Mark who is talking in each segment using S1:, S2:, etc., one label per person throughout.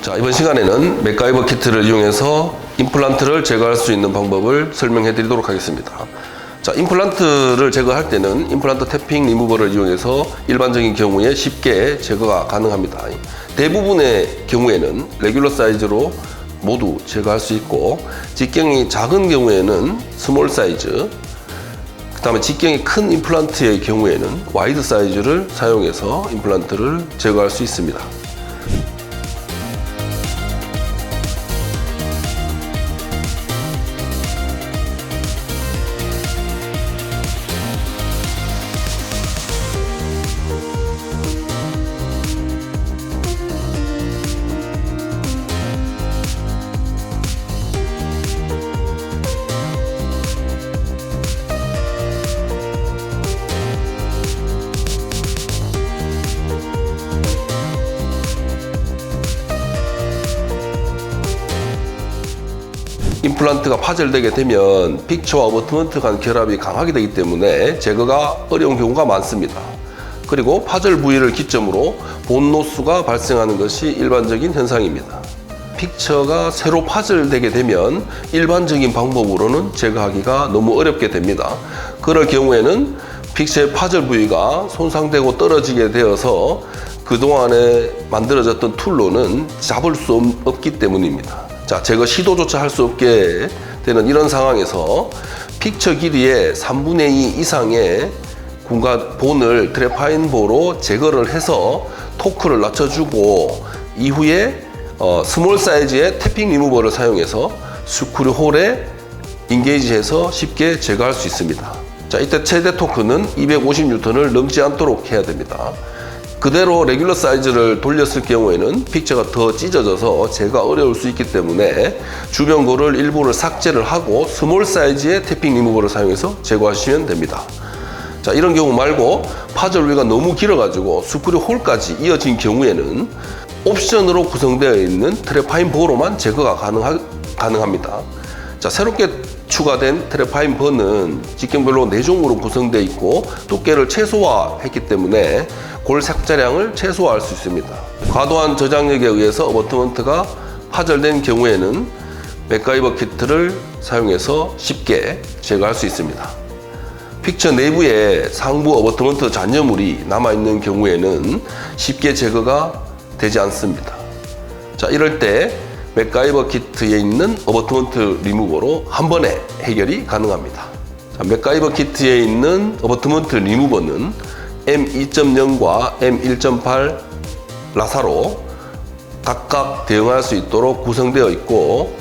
S1: 자, 이번 시간에는 맥가이버 키트를 이용해서 임플란트를 제거할 수 있는 방법을 설명해 드리도록 하겠습니다. 자, 임플란트를 제거할 때는 임플란트 태핑 리무버를 이용해서 일반적인 경우에 쉽게 제거가 가능합니다. 대부분의 경우에는 레귤러 사이즈로 모두 제거할 수 있고, 직경이 작은 경우에는 스몰 사이즈, 그 다음에 직경이 큰 임플란트의 경우에는 와이드 사이즈를 사용해서 임플란트를 제거할 수 있습니다. 임플란트가 파절되게 되면 픽처와 어버트먼트 간 결합이 강하게 되기 때문에 제거가 어려운 경우가 많습니다. 그리고 파절 부위를 기점으로 본 노수가 발생하는 것이 일반적인 현상입니다. 픽처가 새로 파절되게 되면 일반적인 방법으로는 제거하기가 너무 어렵게 됩니다. 그럴 경우에는 픽처의 파절 부위가 손상되고 떨어지게 되어서 그동안에 만들어졌던 툴로는 잡을 수 없기 때문입니다. 자, 제거 시도조차 할 수 없게 되는 이런 상황에서 픽처 길이의 3분의 2 이상의 본을 트래파인 보로 제거를 해서 토크를 낮춰주고, 이후에 스몰 사이즈의 태핑 리무버를 사용해서 스크류 홀에 인게이지해서 쉽게 제거할 수 있습니다. 자, 이때 최대 토크는 250N을 넘지 않도록 해야 됩니다. 그대로 레귤러 사이즈를 돌렸을 경우에는 픽처가 더 찢어져서 제거가 어려울 수 있기 때문에 주변 고를 일부를 삭제를 하고 스몰 사이즈의 태핑 리무버를 사용해서 제거하시면 됩니다. 자, 이런 경우 말고 파절 위가 너무 길어가지고 스크류 홀까지 이어진 경우에는 옵션으로 구성되어 있는 트래파인 버로만 제거가 가능합니다. 자, 새롭게 추가된 트래파인 버는 직경별로 4종으로 구성되어 있고 두께를 최소화했기 때문에 골 삭제량을 최소화할 수 있습니다. 과도한 저장력에 의해서 어버트먼트가 파절된 경우에는 맥가이버 키트를 사용해서 쉽게 제거할 수 있습니다. 픽처 내부에 상부 어버트먼트 잔여물이 남아있는 경우에는 쉽게 제거가 되지 않습니다. 자, 이럴 때 맥가이버 키트에 있는 어버트먼트 리무버로 한 번에 해결이 가능합니다. 자, 맥가이버 키트에 있는 어버트먼트 리무버는 M2.0과 M1.8 라사로 각각 대응할 수 있도록 구성되어 있고,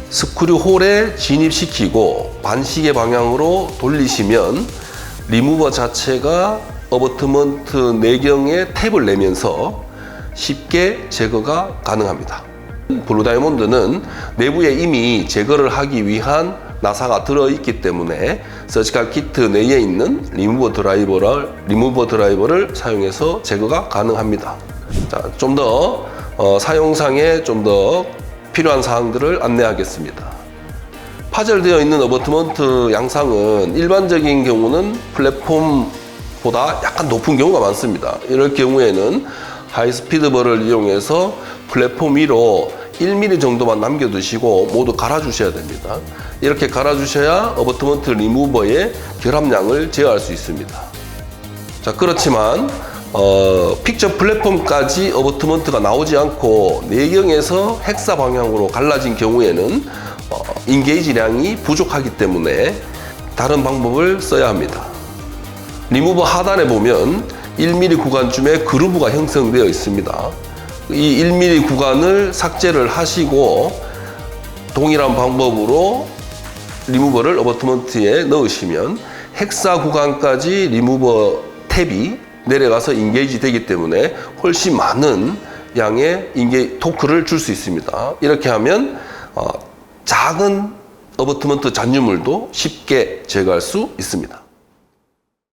S1: 스크류 홀에 진입시키고 반시계 방향으로 돌리시면 리무버 자체가 어버트먼트 내경에 탭을 내면서 쉽게 제거가 가능합니다. 블루 다이아몬드는 내부에 이미 제거를 하기 위한 나사가 들어있기 때문에 서지컬 키트 내에 있는 리무버 드라이버를 사용해서 제거가 가능합니다. 자, 좀 더 사용상에 좀 더 필요한 사항들을 안내하겠습니다. 파절되어 있는 어버트먼트 양상은 일반적인 경우는 플랫폼보다 약간 높은 경우가 많습니다. 이럴 경우에는 하이스피드 벌을 이용해서 플랫폼 위로 1mm 정도만 남겨두시고 모두 갈아주셔야 됩니다. 이렇게 갈아주셔야 어버트먼트 리무버의 결합량을 제어할 수 있습니다. 자, 그렇지만 픽처 플랫폼까지 어버트먼트가 나오지 않고 내경에서 헥사 방향으로 갈라진 경우에는 인게이지량이 부족하기 때문에 다른 방법을 써야 합니다. 리무버 하단에 보면 1mm 구간쯤에 그루브가 형성되어 있습니다. 이 1mm 구간을 삭제를 하시고 동일한 방법으로 리무버를 어버트먼트에 넣으시면 헥사 구간까지 리무버 탭이 내려가서 인게이지 되기 때문에 훨씬 많은 양의 토크를 줄 수 있습니다. 이렇게 하면 작은 어버트먼트 잔유물도 쉽게 제거할 수 있습니다.